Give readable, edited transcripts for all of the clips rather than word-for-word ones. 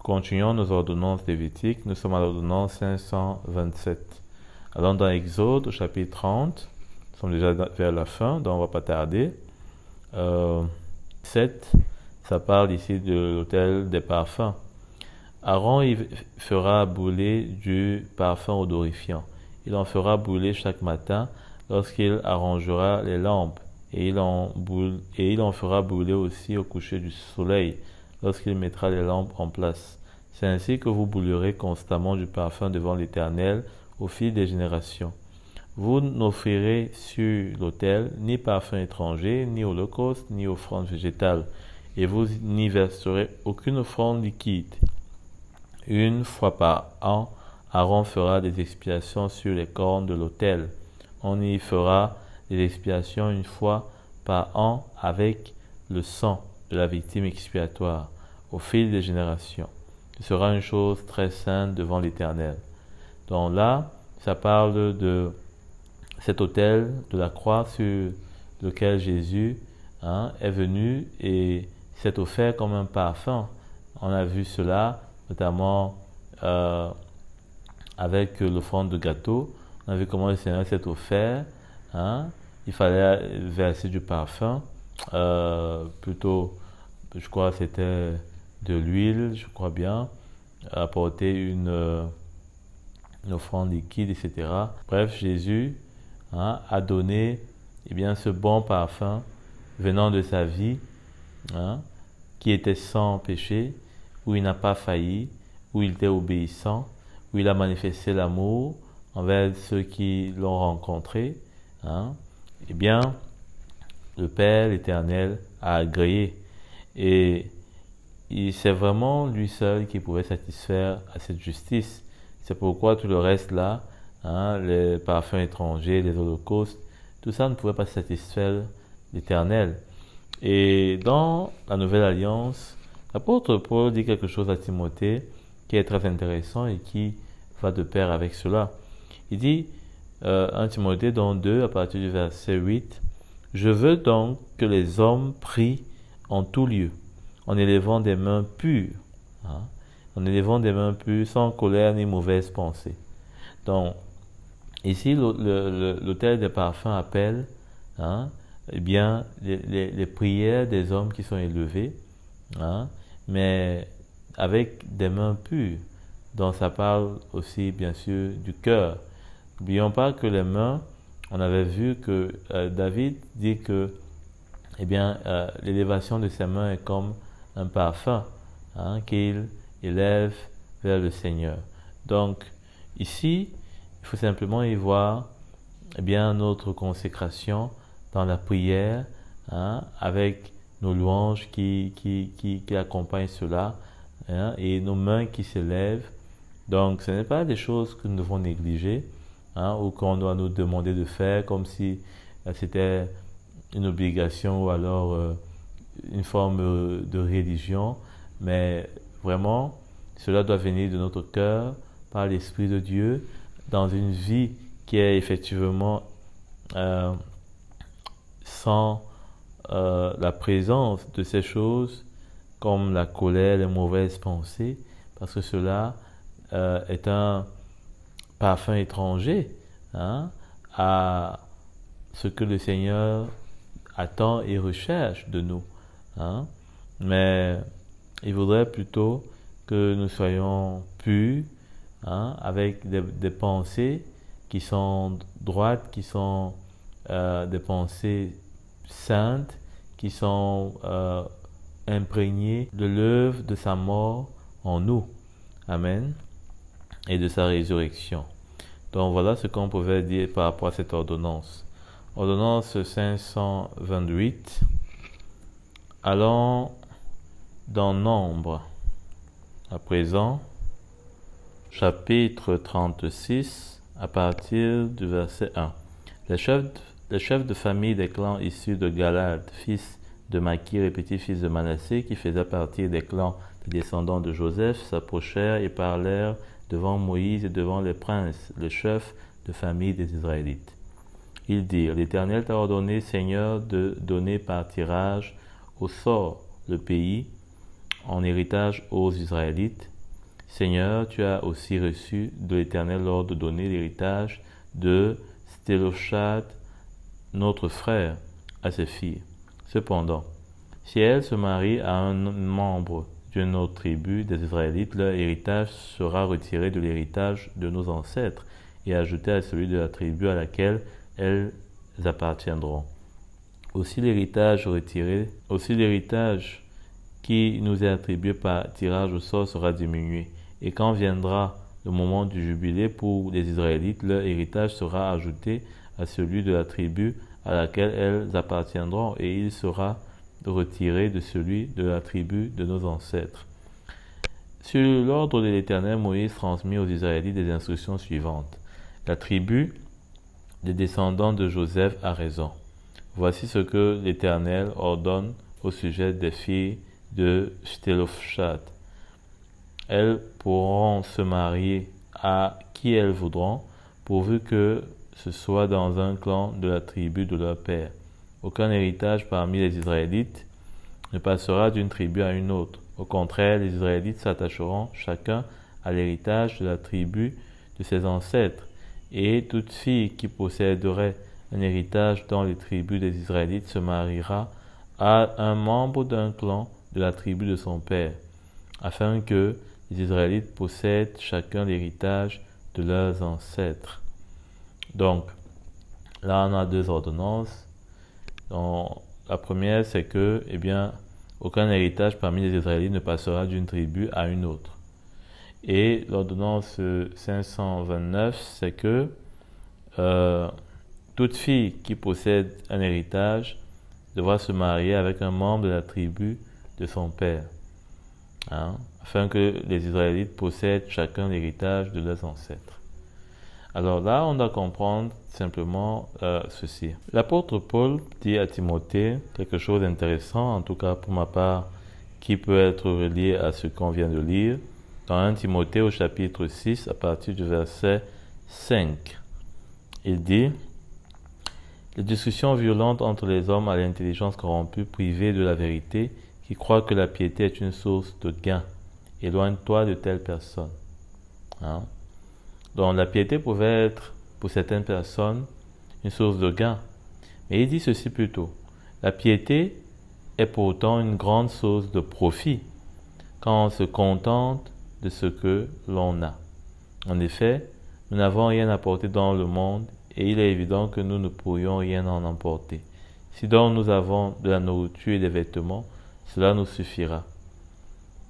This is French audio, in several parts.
Continuons nos ordonnances lévitiques. Nous sommes à l'ordonnance 527. Allons dans Exode au chapitre 30. Nous sommes déjà vers la fin, donc on ne va pas tarder. 7, ça parle ici de l'autel des parfums. Aaron il fera brûler du parfum odorifiant. Il en fera brûler chaque matin lorsqu'il arrangera les lampes. Et il en fera brûler aussi au coucher du soleil lorsqu'il mettra les lampes en place. C'est ainsi que vous brûlerez constamment du parfum devant l'Éternel au fil des générations. Vous n'offrirez sur l'autel ni parfum étranger, ni holocauste, ni offrande végétale, et vous n'y verserez aucune offrande liquide. Une fois par an, Aaron fera des expiations sur les cornes de l'autel. On y fera des expiations une fois par an avec le sang de la victime expiatoire, au fil des générations. Ce sera une chose très sainte devant l'Éternel. Donc là, ça parle de cet autel de la croix sur lequel Jésus est venu et s'est offert comme un parfum. On a vu cela notamment avec l'offrande de gâteau. On a vu comment le Seigneur s'est offert. Il fallait verser du parfum, plutôt, je crois que c'était de l'huile, je crois bien, apporter une offrande liquide, etc. Bref, Jésus a donné ce bon parfum venant de sa vie, qui était sans péché, où il n'a pas failli, où il était obéissant, où il a manifesté l'amour envers ceux qui l'ont rencontré. Le Père l'Éternel a agréé. Et c'est vraiment lui seul qui pouvait satisfaire à cette justice. C'est pourquoi tout le reste là, les parfums étrangers, les holocaustes, tout ça ne pouvait pas satisfaire l'Éternel. Et dans la Nouvelle Alliance, l'apôtre Paul dit quelque chose à Timothée qui est très intéressant et qui va de pair avec cela. Il dit, 1 Timothée dans 2, à partir du verset 8, « Je veux donc que les hommes prient en tout lieu, en élevant des mains pures, en élevant des mains pures, sans colère ni mauvaise pensée. » Donc, ici, l'autel des parfums appelle les prières des hommes qui sont élevées, mais avec des mains pures. Donc, ça parle aussi, bien sûr, du cœur. N'oublions pas que les mains, on avait vu que David dit que l'élévation de ses mains est comme un parfum qu'il élève vers le Seigneur. Donc, ici, il faut simplement y voir notre consécration dans la prière, avec nos louanges qui accompagnent cela, et nos mains qui s'élèvent. Donc, ce n'est pas des choses que nous devons négliger, ou qu'on doit nous demander de faire comme si c'était une obligation ou alors une forme de religion, mais vraiment, cela doit venir de notre cœur par l'Esprit de Dieu dans une vie qui est effectivement sans la présence de ces choses comme la colère, les mauvaises pensées, parce que cela est un parfum étranger à ce que le Seigneur attend et recherche de nous. Mais il voudrait plutôt que nous soyons purs, avec des pensées qui sont droites, qui sont des pensées saintes, qui sont imprégnées de l'œuvre de sa mort en nous. Amen. Et de sa résurrection. Donc voilà ce qu'on pouvait dire par rapport à cette ordonnance. Ordonnance 528. Allons dans Nombre. À présent, chapitre 36, à partir du verset 1. Les chefs de famille des clans issus de Galad, fils de Makir et petit-fils de Manassé, qui faisaient partie des clans des descendants de Joseph, s'approchèrent et parlèrent devant Moïse et devant les princes, les chefs de famille des Israélites. Ils dirent, l'Éternel t'a ordonné, Seigneur, de donner par tirage au sort le pays en héritage aux Israélites. Seigneur, tu as aussi reçu de l'Éternel l'ordre de donner l'héritage de Stéloshad, notre frère, à ses filles. Cependant, si elles se marient à un membre d'une autre tribu des Israélites, leur héritage sera retiré de l'héritage de nos ancêtres et ajouté à celui de la tribu à laquelle elles appartiendront. Aussi l'héritage qui nous est attribué par tirage au sort sera diminué. Et quand viendra le moment du jubilé pour les Israélites, leur héritage sera ajouté à celui de la tribu à laquelle elles appartiendront, et il sera retiré de celui de la tribu de nos ancêtres. Sur l'ordre de l'Éternel, Moïse transmit aux Israélites des instructions suivantes. La tribu des descendants de Joseph a raison. Voici ce que l'Éternel ordonne au sujet des filles de Stélophshad. Elles pourront se marier à qui elles voudront, pourvu que ce soit dans un clan de la tribu de leur père. Aucun héritage parmi les Israélites ne passera d'une tribu à une autre. Au contraire, les Israélites s'attacheront chacun à l'héritage de la tribu de ses ancêtres, et toute fille qui posséderait un héritage dans les tribus des Israélites se mariera à un membre d'un clan de la tribu de son père, afin que les Israélites possèdent chacun l'héritage de leurs ancêtres. Donc, là on a deux ordonnances. Donc, la première, c'est que, aucun héritage parmi les Israélites ne passera d'une tribu à une autre. Et l'ordonnance 529, c'est que toute fille qui possède un héritage devra se marier avec un membre de la tribu de son père, afin que les Israélites possèdent chacun l'héritage de leurs ancêtres. Alors là, on doit comprendre simplement ceci. L'apôtre Paul dit à Timothée quelque chose d'intéressant, en tout cas pour ma part, qui peut être relié à ce qu'on vient de lire, dans 1 Timothée au chapitre 6, à partir du verset 5. Il dit « Les discussions violentes entre les hommes à l'intelligence corrompue, privés de la vérité, qui croient que la piété est une source de gain. Éloigne-toi de telles personnes. » Donc la piété pouvait être, pour certaines personnes, une source de gain. Mais il dit ceci plutôt. La piété est pourtant une grande source de profit quand on se contente de ce que l'on a. En effet, nous n'avons rien apporté dans le monde et il est évident que nous ne pourrions rien en emporter. Si donc nous avons de la nourriture et des vêtements, cela nous suffira.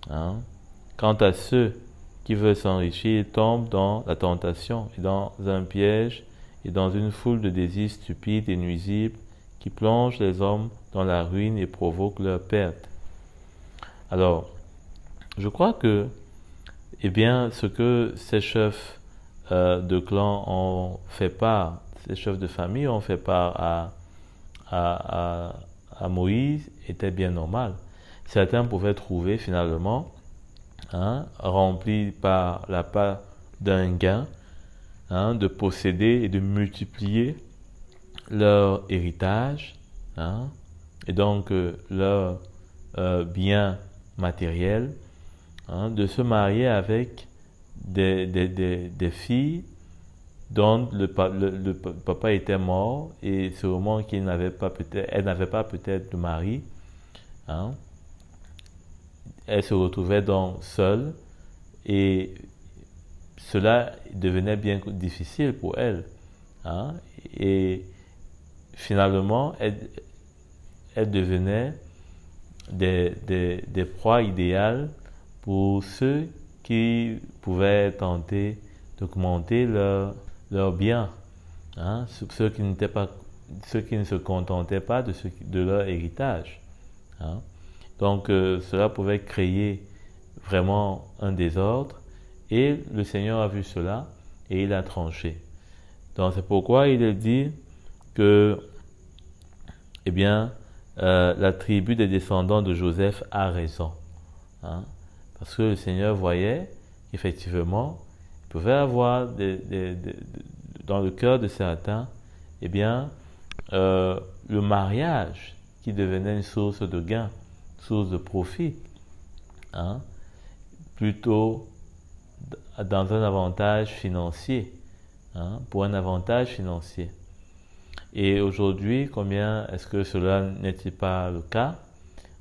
Quant à ceux qui veulent s'enrichir, ils tombent dans la tentation et dans un piège et dans une foule de désirs stupides et nuisibles qui plongent les hommes dans la ruine et provoquent leur perte. Alors, je crois que, ce que ces chefs de clan ont fait part, ces chefs de famille ont fait part à Moïse était bien normal. Certains pouvaient trouver finalement, remplis par la part d'un gain, de posséder et de multiplier leur héritage, et donc leur bien matériel, de se marier avec des filles dont le papa était mort et sûrement qu'elle n'avait pas peut-être de mari. Elle se retrouvait donc seule et cela devenait bien difficile pour elle. Et finalement, elle devenait des proies idéales pour ceux qui pouvaient tenter d'augmenter leur bien, ceux qui ne se contentaient pas de leur héritage. Donc cela pouvait créer vraiment un désordre et le Seigneur a vu cela et il a tranché. Donc c'est pourquoi il est dit que la tribu des descendants de Joseph a raison. Parce que le Seigneur voyait qu'effectivement, il pouvait avoir dans le cœur de certains, eh bien, le mariage qui devenait une source de gain, source de profit, hein, plutôt dans un avantage financier, hein, pour un avantage financier. Et aujourd'hui, combien est-ce que cela n'est-il pas le cas,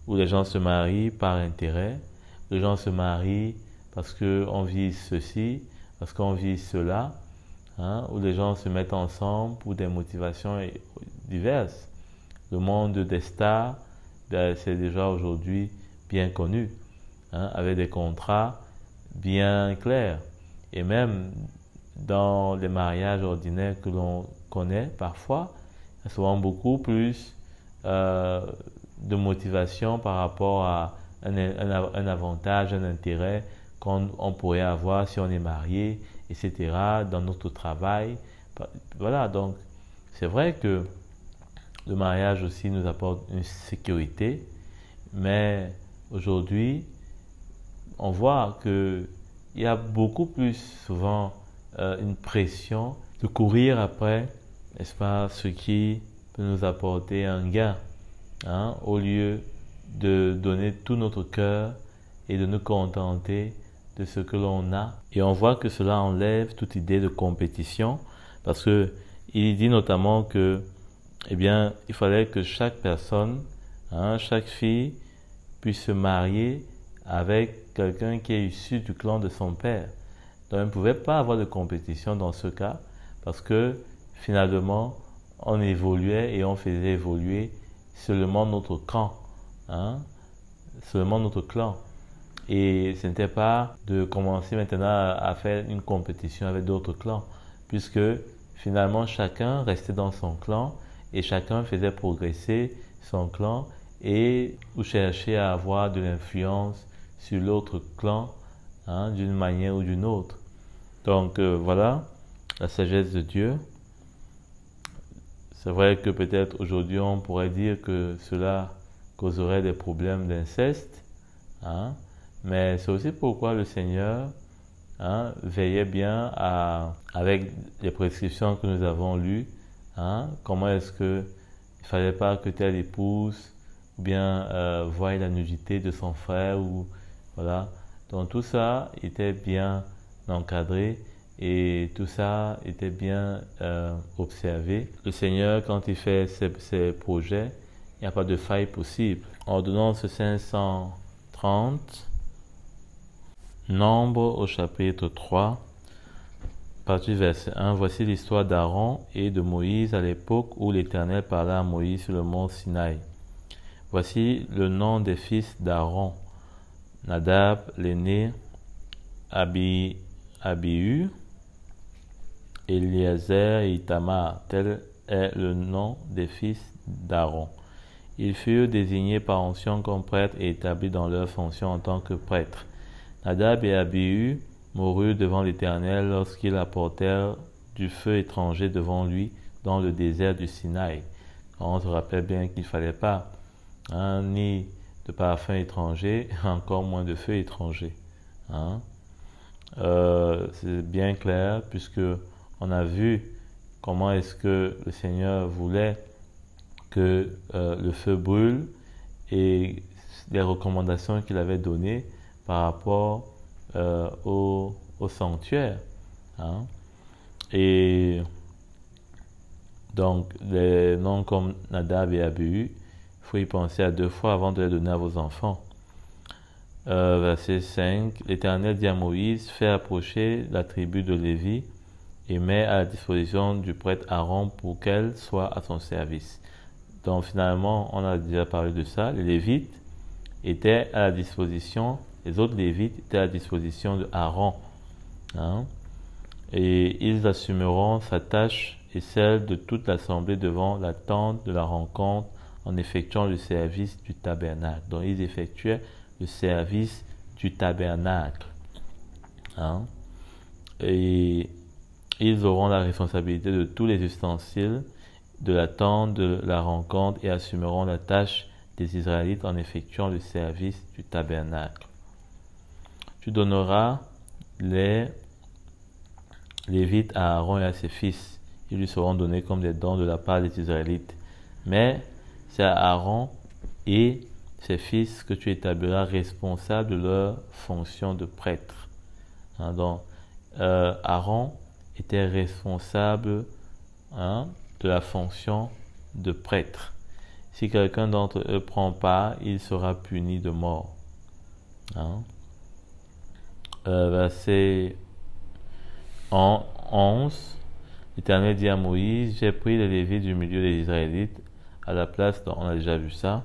où les gens se marient par intérêt, les gens se marient parce qu'on vise ceci, parce qu'on vise cela, hein, où les gens se mettent ensemble pour des motivations diverses. Le monde des stars, c'est déjà aujourd'hui bien connu, hein, avec des contrats bien clairs. Et même dans les mariages ordinaires que l'on connaît parfois, il y a souvent beaucoup plus de motivation par rapport à un avantage, un intérêt qu'on pourrait avoir si on est marié, etc., dans notre travail. Voilà, donc c'est vrai que le mariage aussi nous apporte une sécurité, mais aujourd'hui, on voit qu'il y a beaucoup plus souvent une pression de courir après, n'est-ce pas, ce qui peut nous apporter un gain, hein, au lieu de donner tout notre cœur et de nous contenter de ce que l'on a. Et on voit que cela enlève toute idée de compétition, parce que il dit notamment que, eh bien, il fallait que chaque personne, hein, chaque fille puisse se marier avec quelqu'un qui est issu du clan de son père. Donc, on ne pouvait pas avoir de compétition dans ce cas, parce que finalement, on évoluait et on faisait évoluer seulement notre camp, hein, seulement notre clan. Et ce n'était pas de commencer maintenant à faire une compétition avec d'autres clans, puisque finalement chacun restait dans son clan et chacun faisait progresser son clan et ou cherchait à avoir de l'influence sur l'autre clan, hein, d'une manière ou d'une autre. Donc voilà la sagesse de Dieu. C'est vrai que peut-être aujourd'hui on pourrait dire que cela causerait des problèmes d'inceste, hein, mais c'est aussi pourquoi le Seigneur, hein, veillait bien avec les prescriptions que nous avons lues, hein, comment est-ce que il ne fallait pas que telle épouse ou bien voie la nudité de son frère, ou voilà. Donc tout ça était bien encadré et tout ça était bien observé. Le Seigneur, quand il fait ses projets, il n'y a pas de faille possible. Ordonnance 530, Nombre au chapitre 3, partie verset 1. Voici l'histoire d'Aaron et de Moïse à l'époque où l'Éternel parla à Moïse sur le mont Sinaï. Voici le nom des fils d'Aaron: Nadab l'aîné, Abihu, Eliezer et Itamar. Tel est le nom des fils d'Aaron. Ils furent désignés par onction comme prêtres et établis dans leur fonction en tant que prêtres. Nadab et Abihu moururent devant l'Éternel lorsqu'ils apportèrent du feu étranger devant lui dans le désert du Sinaï. On se rappelle bien qu'il ne fallait pas, hein, ni de parfum étranger, encore moins de feu étranger, hein. C'est bien clair, puisque on a vu comment est-ce que le Seigneur voulait que le feu brûle, et les recommandations qu'il avait données par rapport au sanctuaire, hein. Et donc les noms comme Nadab et Abihu, il faut y penser à 2 fois avant de les donner à vos enfants. Verset 5, l'Éternel dit à Moïse: fais approcher la tribu de Lévi et mets à la disposition du prêtre Aaron pour qu'elle soit à son service. Donc finalement, on a déjà parlé de ça. Les Lévites étaient à la disposition, les autres Lévites étaient à la disposition de Aaron, hein, et ils assumeront sa tâche et celle de toute l'assemblée devant la tente de la rencontre en effectuant le service du tabernacle. Donc ils effectuaient le service du tabernacle, hein, et ils auront la responsabilité de tous les ustensiles de la tente de la rencontre et assumeront la tâche des Israélites en effectuant le service du tabernacle. Tu donneras les Lévites à Aaron et à ses fils. ils lui seront donnés comme des dons de la part des Israélites. Mais c'est à Aaron et ses fils que tu établiras responsables de leur fonction de prêtre. Donc, Aaron était responsable de la fonction de prêtre. Si quelqu'un d'entre eux prend part, il sera puni de mort. Verset 11, l'Éternel dit à Moïse, j'ai pris les Lévites du milieu des Israélites à la place, on a déjà vu ça.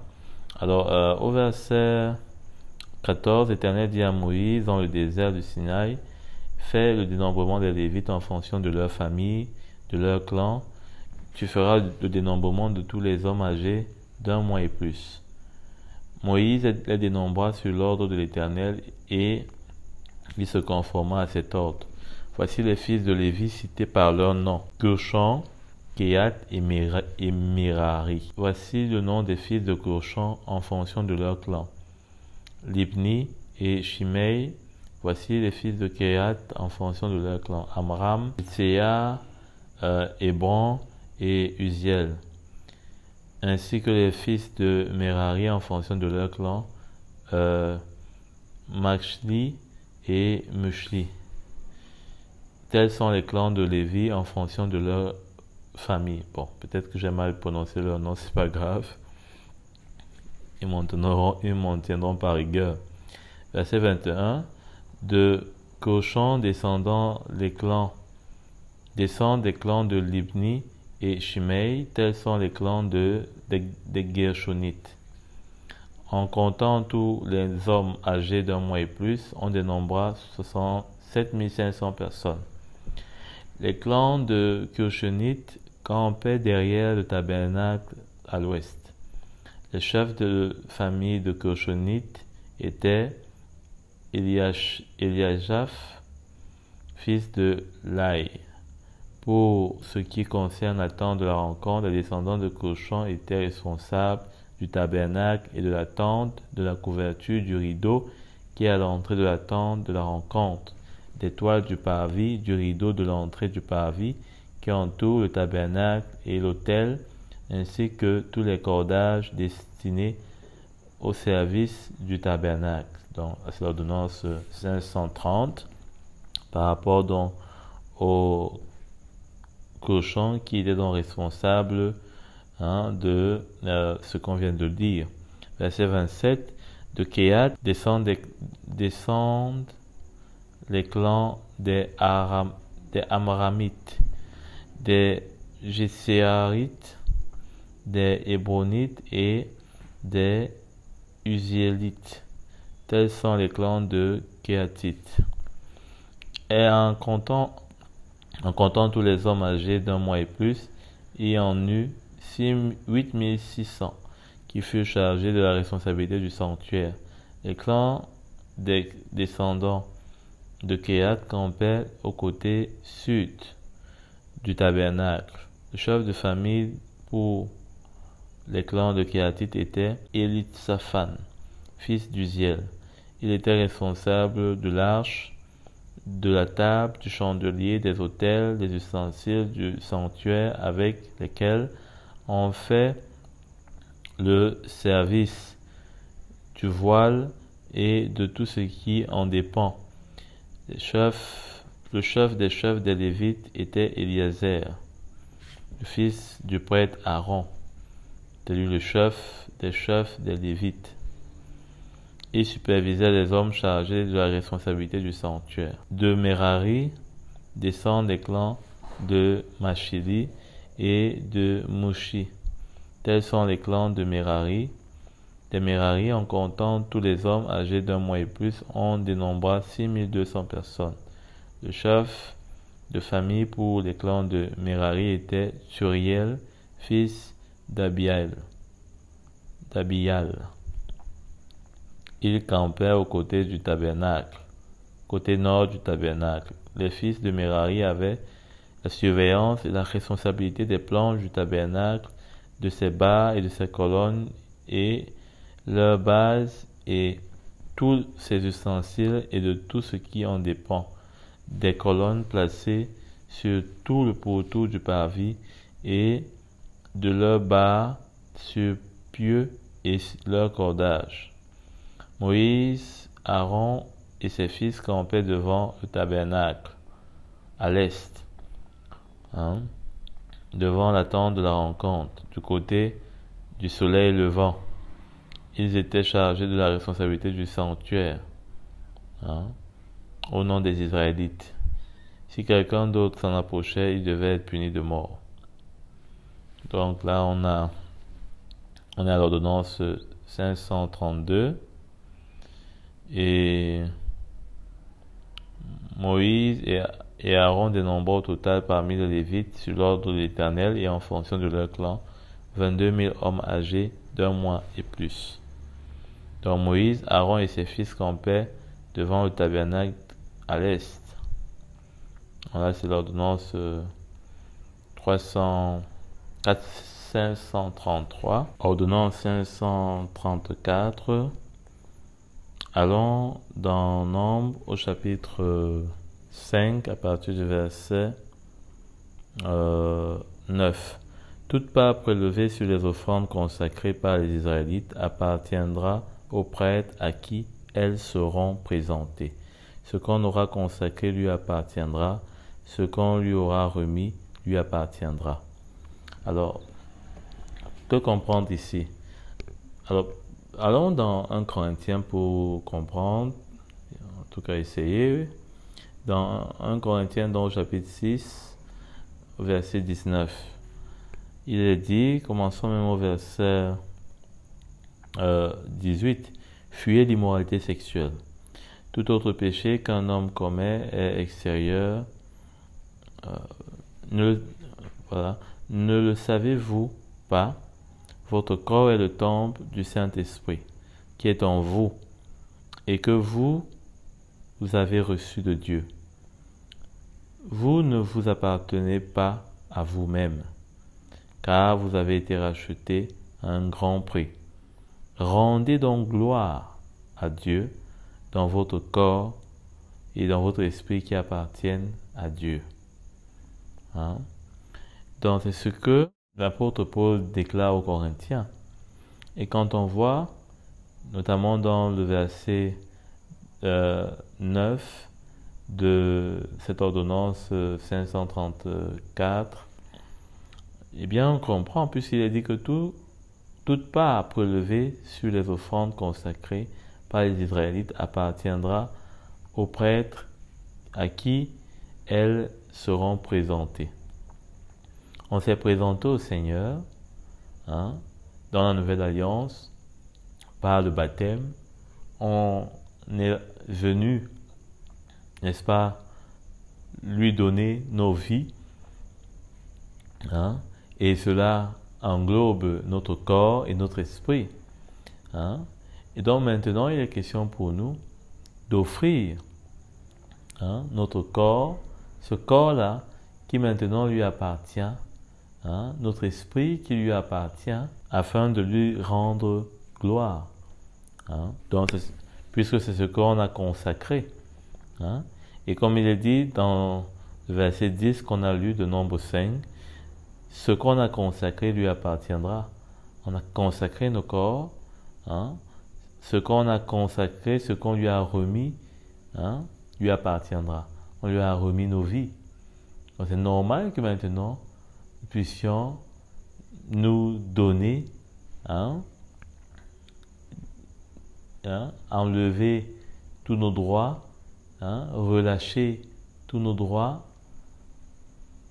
Alors au verset 14, l'Éternel dit à Moïse dans le désert du Sinaï, fais le dénombrement des Lévites en fonction de leur famille, de leur clan. Tu feras le dénombrement de tous les hommes âgés d'1 mois et plus. Moïse les dénombra sur l'ordre de l'Éternel et il se conforma à cet ordre. Voici les fils de Lévi cités par leur nom: Gershon, Kehath et Merari. Voici le nom des fils de Gershon en fonction de leur clan: Libni et Shimei. Voici les fils de Kehath en fonction de leur clan: Amram, Tséa, Hébron et Uziel. Ainsi que les fils de Merari en fonction de leur clan: Machli et Mushli. Tels sont les clans de Lévi en fonction de leur famille. Bon, peut-être que j'ai mal prononcé leur nom, c'est pas grave. Ils m'en tiendront par rigueur. Verset 21. De Gershon descendent des clans de Libni et Shimei. Tels sont les clans des Gershonites. En comptant tous les hommes âgés d'1 mois et plus, on dénombra 7500 personnes. Les clans de Gershonites campaient derrière le tabernacle à l'ouest. Les chefs de famille de Gershonites étaient Eliasaph, fils de Laï. Pour ce qui concerne la tente de la rencontre, les descendants de Gershon étaient responsables du tabernacle et de la tente, de la couverture du rideau qui est à l'entrée de la tente de la rencontre, des toiles du parvis, du rideau de l'entrée du parvis qui entoure le tabernacle et l'autel, ainsi que tous les cordages destinés au service du tabernacle. Donc, c'est l'ordonnance 530 par rapport donc au Gershon qui était donc responsable de ce qu'on vient de dire. Verset 27, de Kehath descendent les clans des Amramites, des Jéséarites, des Hébronites et des Uziélites. Tels sont les clans de Kehathites. Et en comptant tous les hommes âgés d'1 mois et plus, il y en eut 8600 qui furent chargés de la responsabilité du sanctuaire. Les clans des descendants de Kehath campaient au côté sud du tabernacle. Le chef de famille pour les clans de Kehathites était Élitsaphan, fils d'Uziel. Il était responsable de l'arche, de la table, du chandelier, des autels, des ustensiles du sanctuaire avec lesquels on fait le service, du voile et de tout ce qui en dépend. Le chef des chefs des Lévites était Eliezer, le fils du prêtre Aaron. C'est lui le chef des Lévites. Il supervisait les hommes chargés de la responsabilité du sanctuaire. De Merari descendent les clans de Machili et de Mushi. Tels sont les clans de Merari. Des Merari, en comptant tous les hommes âgés d'1 mois et plus, on dénombra 6200 personnes. Le chef de famille pour les clans de Merari était Turiel, fils d'Abial. Il campait aux côtés du tabernacle, côté nord du tabernacle. Les fils de Merari avaient la surveillance et la responsabilité des planches du tabernacle, de ses barres et de ses colonnes et leurs bases et tous ses ustensiles et de tout ce qui en dépend, des colonnes placées sur tout le pourtour du parvis et de leurs barres sur pieux et leur cordage. Moïse, Aaron et ses fils campaient devant le tabernacle, à l'est, devant la tente de la rencontre, du côté du soleil levant. Ils étaient chargés de la responsabilité du sanctuaire, au nom des Israélites. Si quelqu'un d'autre s'en approchait, il devait être puni de mort. Donc là, on est à l'ordonnance 532. Et Moïse et Aaron dénombrent au total parmi les Lévites, sur l'ordre de l'Éternel et en fonction de leur clan, 22 000 hommes âgés d'1 mois et plus. Donc Moïse, Aaron et ses fils campaient devant le tabernacle à l'est. Là, c'est l'ordonnance 533. Ordonnance 534. Allons dans Nombre au chapitre 5 à partir du verset 9. Toute part prélevée sur les offrandes consacrées par les Israélites appartiendra aux prêtres à qui elles seront présentées. Ce qu'on aura consacré lui appartiendra, ce qu'on lui aura remis lui appartiendra. Alors, que comprendre ici? Alors, allons dans 1 Corinthiens pour comprendre, en tout cas essayer. Dans 1 Corinthiens, dans le chapitre 6, verset 19, il est dit, commençons même au verset 18, « Fuyez l'immoralité sexuelle. Tout autre péché qu'un homme commet est extérieur. Ne le savez-vous pas? Votre corps est le temple du Saint-Esprit qui est en vous et que vous avez reçu de Dieu. Vous ne vous appartenez pas à vous-même, car vous avez été rachetés à un grand prix. Rendez donc gloire à Dieu dans votre corps et dans votre esprit qui appartiennent à Dieu. » Donc c'est ce que l'apôtre Paul déclare aux Corinthiens. Et quand on voit, notamment dans le verset 9 de cette ordonnance 534, eh bien on comprend, puisqu'il est dit que toute part prélevée sur les offrandes consacrées par les Israélites appartiendra aux prêtres à qui elles seront présentées. On s'est présenté au Seigneur dans la Nouvelle Alliance par le baptême. On est venu, n'est-ce pas, lui donner nos vies, et cela englobe notre corps et notre esprit. Et donc maintenant, il est question pour nous d'offrir notre corps, ce corps-là qui maintenant lui appartient, notre esprit qui lui appartient, afin de lui rendre gloire. Donc, puisque c'est ce qu'on a consacré. Et comme il est dit dans le verset 10 qu'on a lu de Nombre 5, ce qu'on a consacré lui appartiendra. On a consacré nos corps, ce qu'on a consacré, ce qu'on lui a remis, lui appartiendra. On lui a remis nos vies. Donc c'est normal que maintenant nous puissions nous donner, enlever tous nos droits, relâcher tous nos droits,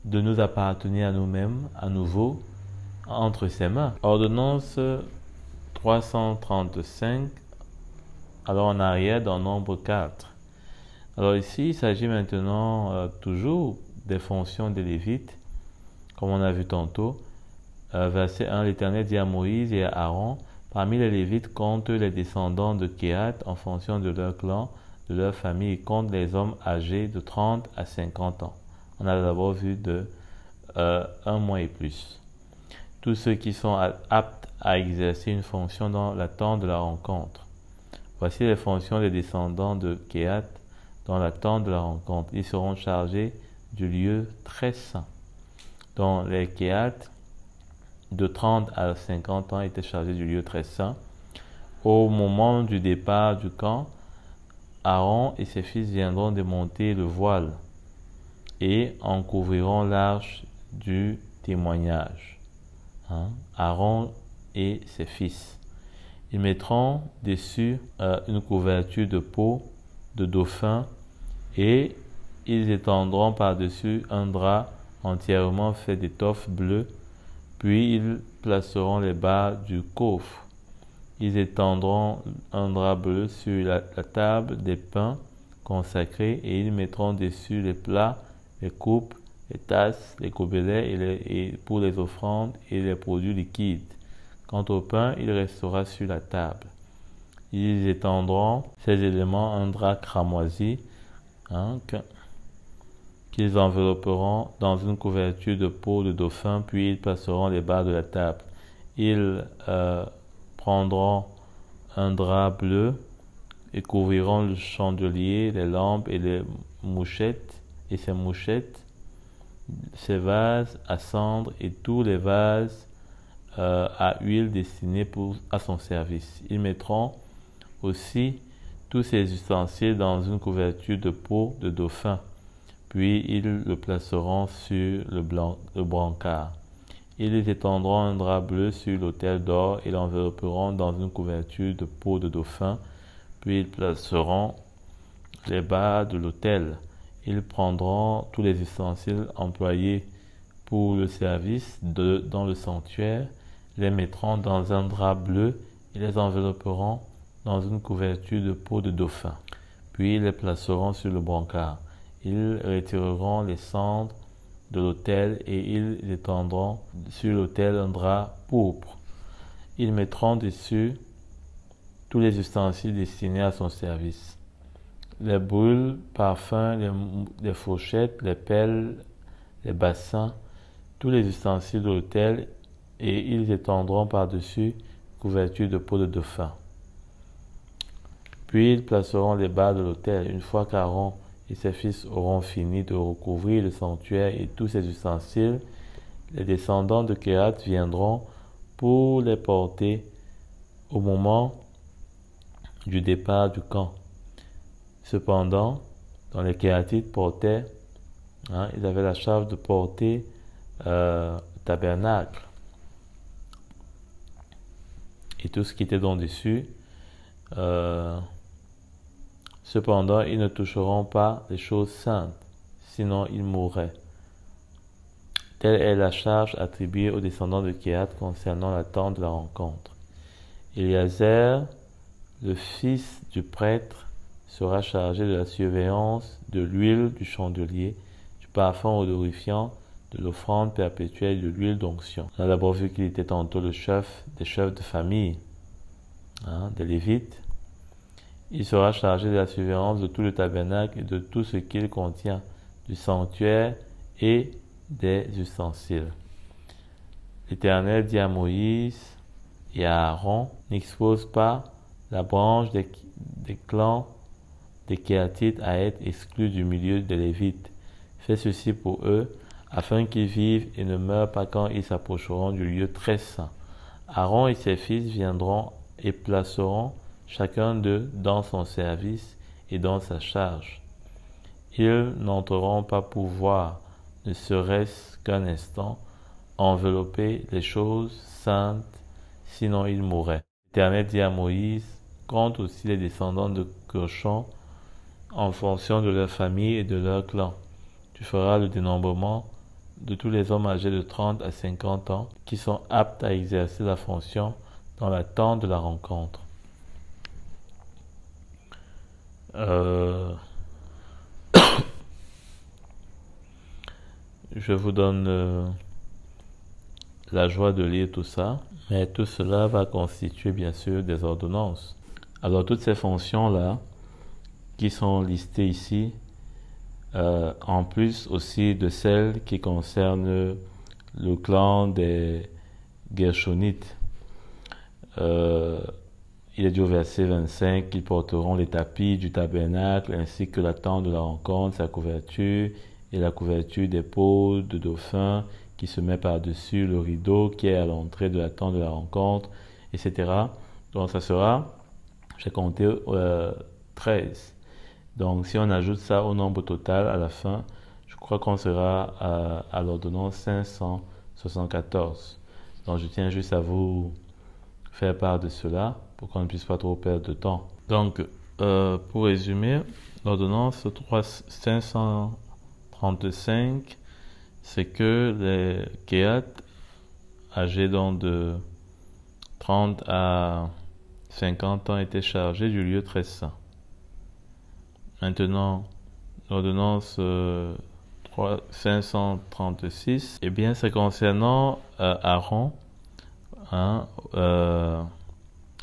de nous appartenir à nous-mêmes à nouveau entre ses mains. Ordonnance 335, alors en arrière dans Nombre 4. Alors ici, il s'agit maintenant toujours des fonctions des Lévites, comme on a vu tantôt. Verset 1, l'Éternel dit à Moïse et à Aaron, parmi les Lévites, compte les descendants de Kehat en fonction de leur clan, de leur famille, et compte les hommes âgés de 30 à 50 ans. On a d'abord vu de 1 mois et plus. Tous ceux qui sont aptes à exercer une fonction dans la tente de la rencontre. Voici les fonctions des descendants de Kehat dans la tente de la rencontre. Ils seront chargés du lieu très saint. Donc les Kehates de 30 à 50 ans étaient chargés du lieu très saint. Au moment du départ du camp, Aaron et ses fils viendront démonter le voile et en couvriront l'arche du témoignage. Aaron et ses fils. Ils mettront dessus une couverture de peau de dauphin et ils étendront par-dessus un drap entièrement fait d'étoffe bleue, puis ils placeront les barres du coffre. Ils étendront un drap bleu sur la table des pains consacrés et ils mettront dessus les plats, les coupes, les tasses, les gobelets et pour les offrandes et les produits liquides. Quant au pain, il restera sur la table. Ils étendront ces éléments un drap cramoisi qu'ils envelopperont dans une couverture de peau de dauphin, puis ils passeront les barres de la table. Ils prendront un drap bleu et couvriront le chandelier, les lampes et les mouchettes, et ces mouchettes, ces vases à cendre et tous les vases à huile destinés à son service. Ils mettront aussi tous ces ustensiles dans une couverture de peau de dauphin, puis ils le placeront sur le brancard. Ils étendront un drap bleu sur l'autel d'or et l'envelopperont dans une couverture de peau de dauphin, puis ils placeront les barres de l'autel. Ils prendront tous les ustensiles employés pour le service dans le sanctuaire, les mettront dans un drap bleu et les envelopperont dans une couverture de peau de dauphin. Puis ils les placeront sur le brancard. Ils retireront les cendres de l'autel et ils étendront sur l'autel un drap pourpre. Ils mettront dessus tous les ustensiles destinés à son service. Les brûles, parfums, les fourchettes, les pelles, les bassins, tous les ustensiles de l'autel et ils étendront par-dessus couverture de peau de dauphin. Puis ils placeront les barres de l'autel. Une fois qu'Aaron et ses fils auront fini de recouvrir le sanctuaire et tous ses ustensiles, les descendants de Kehath viendront pour les porter au moment du départ du camp. Cependant, dans les Kehathites portaient, ils avaient la charge de porter le tabernacle et tout ce qui était dans dessus. Cependant, ils ne toucheront pas les choses saintes, sinon ils mourraient. Telle est la charge attribuée aux descendants de Kehath concernant la tente de la rencontre. Éliazer, le fils du prêtre, sera chargé de la surveillance de l'huile du chandelier, du parfum odorifiant, de l'offrande perpétuelle de l'huile d'onction. On a d'abord vu qu'il était tantôt le chef des chefs de famille, des Lévites. Il sera chargé de la surveillance de tout le tabernacle et de tout ce qu'il contient, du sanctuaire et des ustensiles. L'Éternel dit à Moïse et à Aaron, n'expose pas la branche des clans des Kehathites à être exclus du milieu des Lévites. Fais ceci pour eux, afin qu'ils vivent et ne meurent pas quand ils s'approcheront du lieu très saint. Aaron et ses fils viendront et placeront chacun d'eux dans son service et dans sa charge. Ils n'entreront pas pour voir, ne serait-ce qu'un instant, envelopper les choses saintes, sinon ils mourraient. L'Éternel dit à Moïse, compte aussi les descendants de Gershon en fonction de leur famille et de leur clan. Tu feras le dénombrement de tous les hommes âgés de 30 à 50 ans qui sont aptes à exercer la fonction dans la tente de la rencontre. Je vous donne la joie de lire tout ça, mais tout cela va constituer bien sûr des ordonnances. Alors toutes ces fonctions-là qui sont listées ici, en plus aussi de celles qui concernent le clan des Gershonites. Il est dit au verset 25 qu'ils porteront les tapis du tabernacle ainsi que la tente de la rencontre, sa couverture et la couverture des peaux de dauphin qui se met par-dessus le rideau qui est à l'entrée de la tente de la rencontre, etc. Donc ça sera, j'ai compté 13. Donc si on ajoute ça au nombre total à la fin, je crois qu'on sera à l'ordonnance 574. Donc je tiens juste à vous faire part de cela pour qu'on ne puisse pas trop perdre de temps. Donc pour résumer, l'ordonnance 535, c'est que les Kehat âgés donc de 30 à 50 ans étaient chargés du lieu très saint. Maintenant, l'ordonnance 536, eh bien, c'est concernant Aaron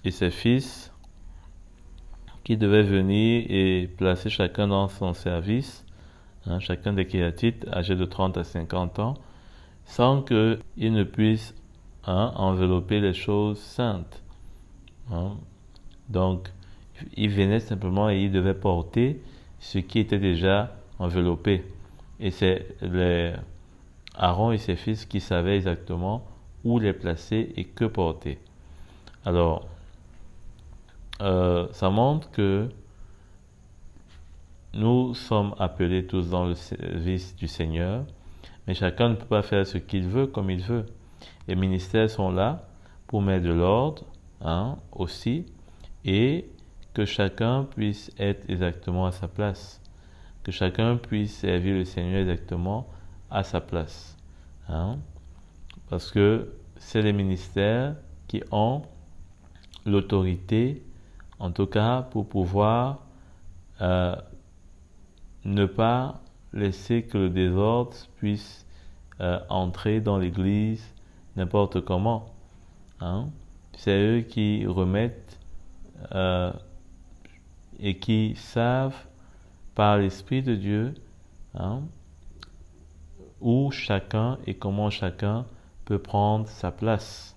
et ses fils qui devaient venir et placer chacun dans son service, chacun des Kéhatites âgés de 30 à 50 ans, sans qu'ils ne puissent envelopper les choses saintes. Donc, ils venaient simplement et ils devaient porter ce qui était déjà enveloppé. Et c'est Aaron et ses fils qui savaient exactement où les placer et que porter. Alors, ça montre que nous sommes appelés tous dans le service du Seigneur, mais chacun ne peut pas faire ce qu'il veut comme il veut. Les ministères sont là pour mettre de l'ordre aussi, et que chacun puisse être exactement à sa place, que chacun puisse servir le Seigneur exactement à sa place. Parce que c'est les ministères qui ont l'autorité, en tout cas pour pouvoir ne pas laisser que le désordre puisse entrer dans l'Église n'importe comment. C'est eux qui remettent et qui savent par l'Esprit de Dieu où chacun et comment chacun peut prendre sa place,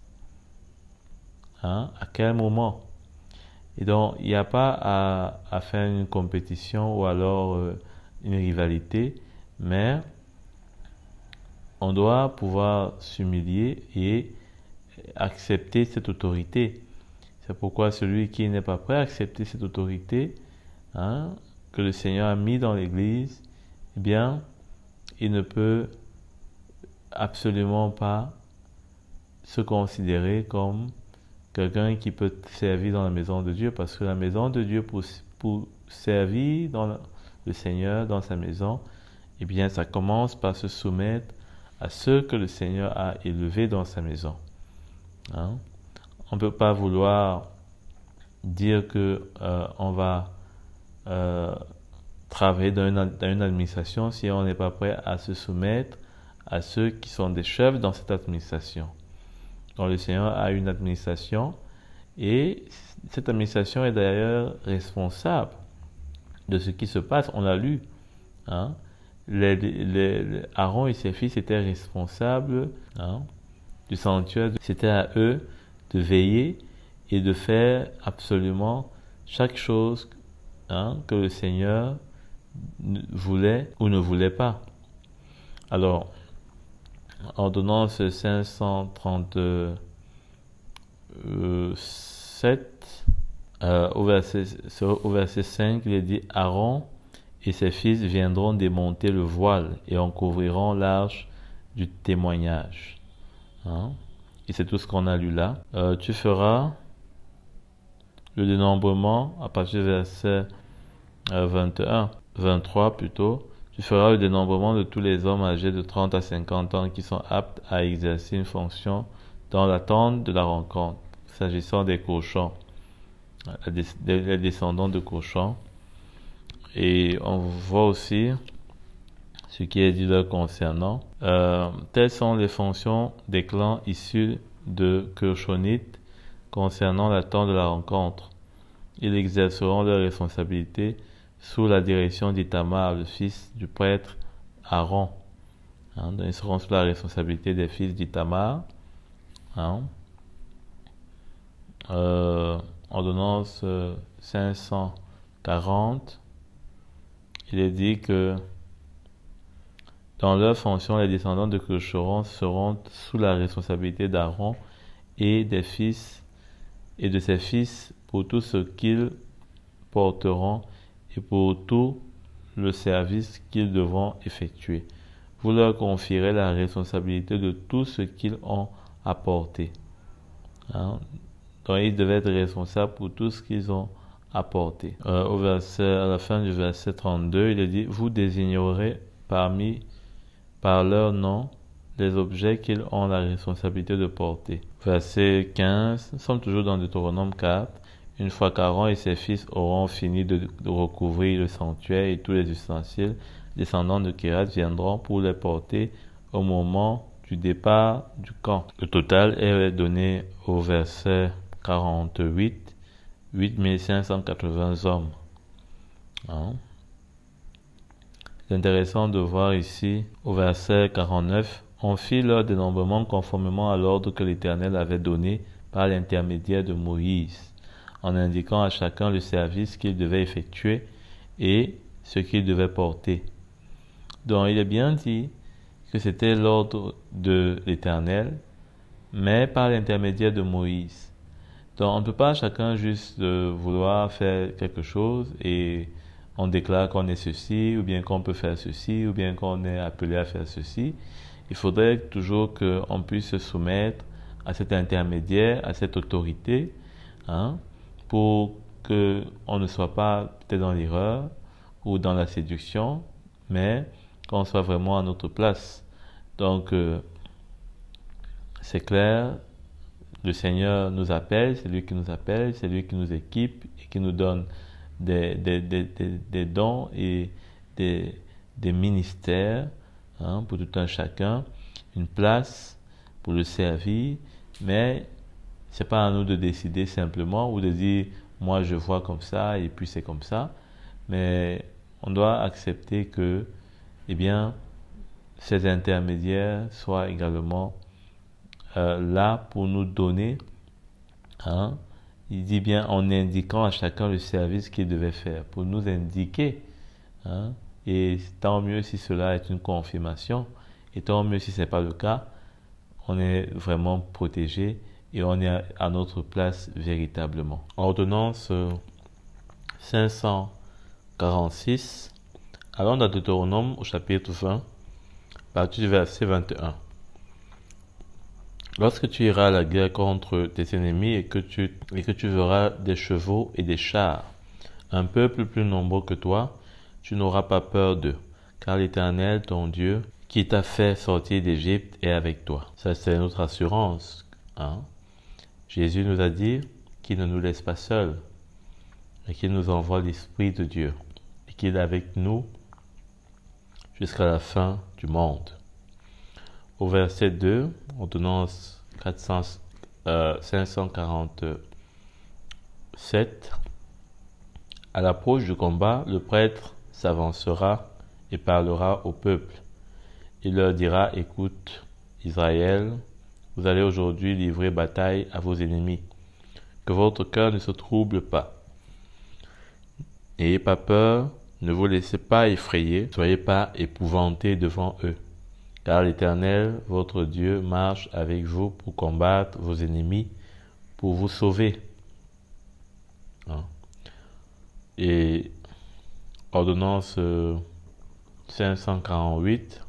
à quel moment. Et donc il n'y a pas à faire une compétition ou alors une rivalité, mais on doit pouvoir s'humilier et accepter cette autorité. C'est pourquoi celui qui n'est pas prêt à accepter cette autorité que le Seigneur a mis dans l'Église, eh bien, il ne peut absolument pas se considérer comme quelqu'un qui peut servir dans la maison de Dieu, parce que la maison de Dieu, pour servir dans le Seigneur, dans sa maison, eh bien, ça commence par se soumettre à ceux que le Seigneur a élevés dans sa maison. On ne peut pas vouloir dire que on va travailler dans une administration si on n'est pas prêt à se soumettre à ceux qui sont des chefs dans cette administration. Donc le Seigneur a une administration et cette administration est d'ailleurs responsable de ce qui se passe. On l'a lu. Aaron et ses fils étaient responsables du sanctuaire. C'était à eux de veiller et de faire absolument chaque chose que le Seigneur voulait ou ne voulait pas. Alors, ordonnance 537, au verset 5, il est dit « Aaron et ses fils viendront démonter le voile et en couvriront l'arche du témoignage. » Et c'est tout ce qu'on a lu là. Tu feras le dénombrement à partir du verset 23 plutôt. Tu feras le dénombrement de tous les hommes âgés de 30 à 50 ans qui sont aptes à exercer une fonction dans la tente de la rencontre, s'agissant des cochons, les descendants de cochons. Et on voit aussi ce qui est dit là concernant. Telles sont les fonctions des clans issus de Kershonites concernant la tente de la rencontre. Ils exerceront leurs responsabilités sous la direction d'Ithamar, le fils du prêtre Aaron. Donc ils seront sous la responsabilité des fils d'Ithamar. Ordonnance 540, il est dit que Dans leur fonction, les descendants de clocherons seront sous la responsabilité d'Aaron et des fils et de ses fils pour tout ce qu'ils porteront et pour tout le service qu'ils devront effectuer. Vous leur confierez la responsabilité de tout ce qu'ils ont apporté. Donc, ils devaient être responsables pour tout ce qu'ils ont apporté. À la fin du verset 32, il est dit, vous désignerez par leur nom les objets qu'ils ont la responsabilité de porter. Verset 15, nous sommes toujours dans Deutéronome 4. Une fois qu'Aaron et ses fils auront fini de recouvrir le sanctuaire et tous les ustensiles, les descendants de Kéhat viendront pour les porter au moment du départ du camp. Le total est donné au verset 48, 8580 hommes. C'est intéressant de voir ici, au verset 49, on fit leur dénombrement conformément à l'ordre que l'Éternel avait donné par l'intermédiaire de Moïse, en indiquant à chacun le service qu'il devait effectuer et ce qu'il devait porter. Donc il est bien dit que c'était l'ordre de l'Éternel, mais par l'intermédiaire de Moïse. Donc on ne peut pas chacun juste vouloir faire quelque chose et on déclare qu'on est ceci, ou bien qu'on peut faire ceci, ou bien qu'on est appelé à faire ceci. Il faudrait toujours qu'on puisse se soumettre à cet intermédiaire, à cette autorité, pour qu'on ne soit pas peut-être dans l'erreur ou dans la séduction, mais qu'on soit vraiment à notre place. Donc, c'est clair, le Seigneur nous appelle, c'est lui qui nous appelle, c'est lui qui nous équipe et qui nous donne des dons et des ministères pour tout un chacun, une place pour le servir, mais c'est pas à nous de décider simplement ou de dire moi je vois comme ça et puis c'est comme ça, mais on doit accepter que ces intermédiaires soient également là pour nous donner, il dit bien en indiquant à chacun le service qu'il devait faire, pour nous indiquer, et tant mieux si cela est une confirmation, et tant mieux si ce n'est pas le cas, on est vraiment protégé et on est à notre place véritablement. Ordonnance 546, allons dans Deutéronome au chapitre 20, à partir du verset 21. Lorsque tu iras à la guerre contre tes ennemis et que tu verras des chevaux et des chars, un peuple plus nombreux que toi, tu n'auras pas peur d'eux, car l'Éternel, ton Dieu, qui t'a fait sortir d'Égypte, est avec toi. Ça, c'est notre assurance. Jésus nous a dit qu'il ne nous laisse pas seuls, mais qu'il nous envoie l'Esprit de Dieu et qu'il est avec nous jusqu'à la fin du monde. Au verset 2, ordonnance 547, à l'approche du combat, le prêtre s'avancera et parlera au peuple. Il leur dira, écoute, Israël, vous allez aujourd'hui livrer bataille à vos ennemis. Que votre cœur ne se trouble pas. N'ayez pas peur, ne vous laissez pas effrayer, ne soyez pas épouvantés devant eux. Car l'Éternel, votre Dieu, marche avec vous pour combattre vos ennemis, pour vous sauver. Et ordonnance 548,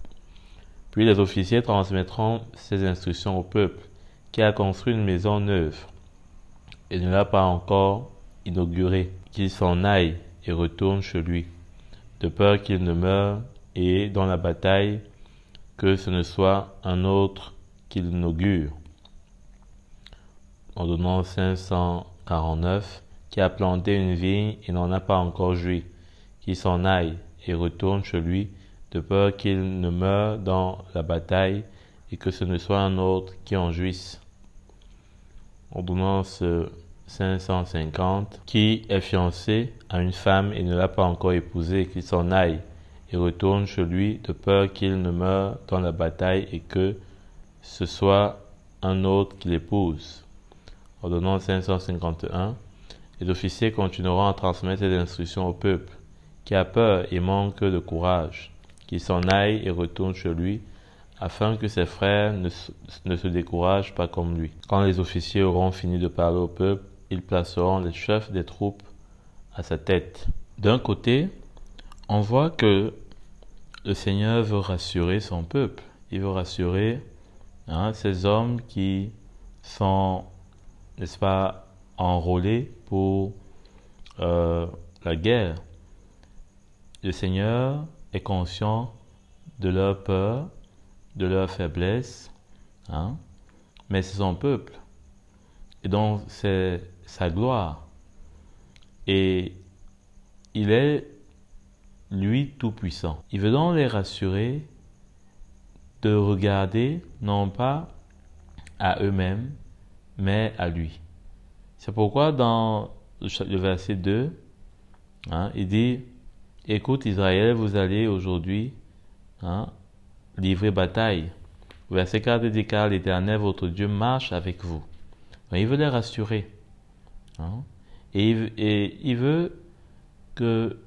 puis les officiers transmettront ces instructions au peuple, qui a construit une maison neuve et ne l'a pas encore inaugurée, qu'il s'en aille et retourne chez lui, de peur qu'il ne meure et dans la bataille, que ce ne soit un autre qui l'inaugure. Ordonnance 549, qui a planté une vigne et n'en a pas encore joui, qu'il s'en aille et retourne chez lui, de peur qu'il ne meure dans la bataille et que ce ne soit un autre qui en jouisse. Ordonnance 550, qui est fiancé à une femme et ne l'a pas encore épousée, qu'il s'en aille et retourne chez lui, de peur qu'il ne meure dans la bataille et que ce soit un autre qui l'épouse. Ordonnance 551, les officiers continueront à transmettre ces instructions au peuple, qui a peur et manque de courage, qu'il s'en aille et retourne chez lui, afin que ses frères ne se découragent pas comme lui. Quand les officiers auront fini de parler au peuple, ils placeront les chefs des troupes à sa tête. D'un côté, on voit que le Seigneur veut rassurer son peuple. Il veut rassurer ces hommes qui sont, n'est-ce pas, enrôlés pour la guerre. Le Seigneur est conscient de leur peur, de leur faiblesse, mais c'est son peuple. Et donc, c'est sa gloire. Et il est, lui, tout-puissant. Il veut donc les rassurer de regarder, non pas à eux-mêmes, mais à lui. C'est pourquoi dans le verset 2, il dit, « Écoute Israël, vous allez aujourd'hui livrer bataille. » Verset 4 dit, « Car l'Éternel, votre Dieu, marche avec vous. » Il veut les rassurer. Et il veut que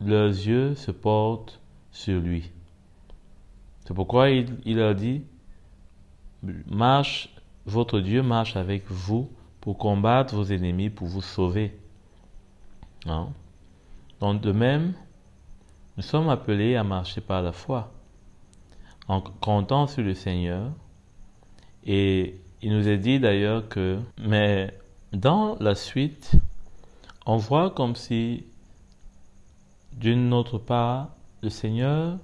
leurs yeux se portent sur lui. C'est pourquoi il leur dit, votre Dieu marche avec vous pour combattre vos ennemis, pour vous sauver. Donc de même, nous sommes appelés à marcher par la foi, en comptant sur le Seigneur. Et il nous est dit d'ailleurs que, mais dans la suite, on voit comme si, d'une autre part, le Seigneur,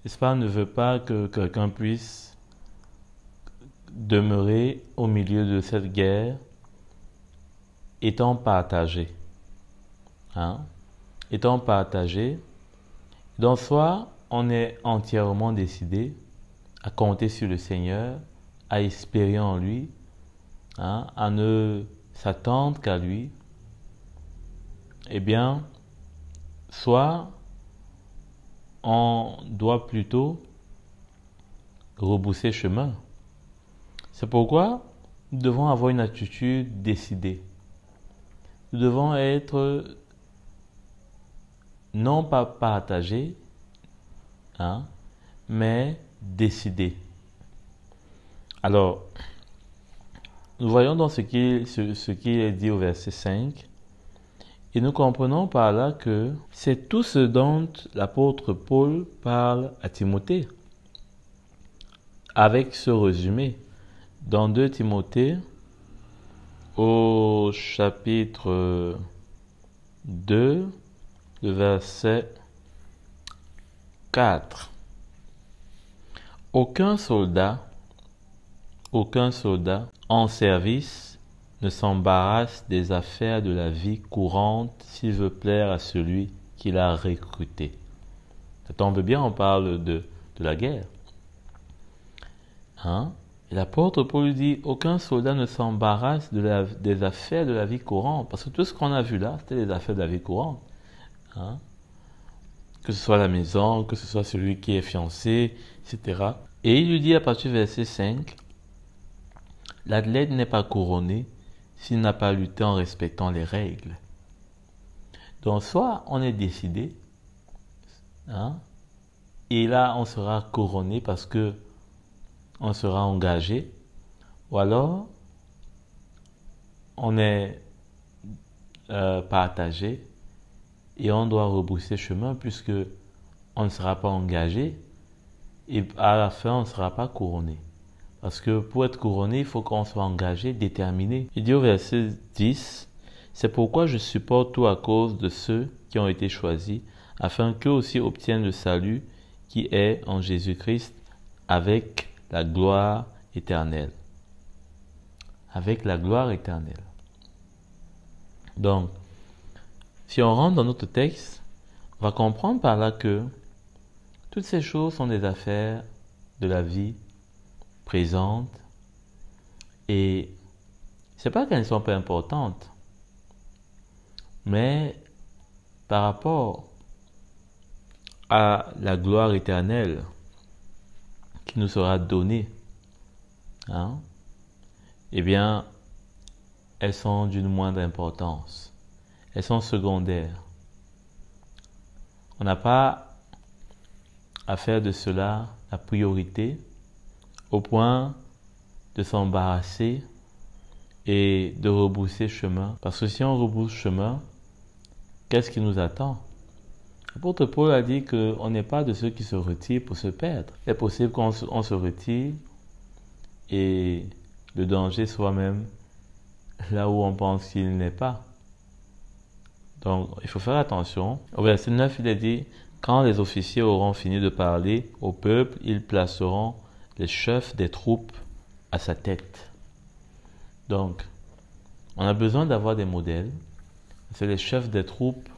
n'est-ce pas, ne veut pas que quelqu'un puisse demeurer au milieu de cette guerre étant partagé. Étant partagé, donc soit on est entièrement décidé à compter sur le Seigneur, à espérer en lui, à ne s'attendre qu'à lui, eh bien, soit on doit plutôt rebrousser chemin. C'est pourquoi nous devons avoir une attitude décidée. Nous devons être non pas partagés, mais décidés. Alors, nous voyons dans ce qui est dit au verset 5, et nous comprenons par là que c'est tout ce dont l'apôtre Paul parle à Timothée, avec ce résumé. Dans 2 Timothée, au chapitre 2, le verset 4. Aucun soldat en service ne s'embarrasse des affaires de la vie courante s'il veut plaire à celui qui l'a recruté. Ça tombe bien, on parle de la guerre. Et l'apôtre Paul dit, aucun soldat ne s'embarrasse des affaires de la vie courante. Parce que tout ce qu'on a vu là, c'était les affaires de la vie courante. Que ce soit la maison, que ce soit celui qui est fiancé, etc. Et il lui dit à partir du verset 5, l'athlète n'est pas couronné s'il n'a pas lutté en respectant les règles. Donc soit on est décidé, et là on sera couronné parce que on sera engagé, ou alors on est partagé et on doit rebrousser chemin puisque on ne sera pas engagé et à la fin on ne sera pas couronné. Parce que pour être couronné, il faut qu'on soit engagé, déterminé. Il dit au verset 10, « C'est pourquoi je supporte tout à cause de ceux qui ont été choisis, afin qu'eux aussi obtiennent le salut qui est en Jésus-Christ avec la gloire éternelle. » Avec la gloire éternelle. Donc, si on rentre dans notre texte, on va comprendre par là que toutes ces choses sont des affaires de la vie présente, et c'est pas qu'elles ne sont pas importantes, mais par rapport à la gloire éternelle qui nous sera donnée, eh bien, elles sont d'une moindre importance, elles sont secondaires. On n'a pas à faire de cela la priorité au point de s'embarrasser et de rebrousser chemin. Parce que si on rebrousse chemin, qu'est-ce qui nous attend? L'apôtre Paul a dit qu'on n'est pas de ceux qui se retirent pour se perdre. C'est possible qu'on se retire et le danger soit même là où on pense qu'il n'est pas. Donc, il faut faire attention. Au verset 9, il est dit, « Quand les officiers auront fini de parler au peuple, ils placeront les chefs des troupes à sa tête. » Donc, on a besoin d'avoir des modèles. C'est les chefs des troupes,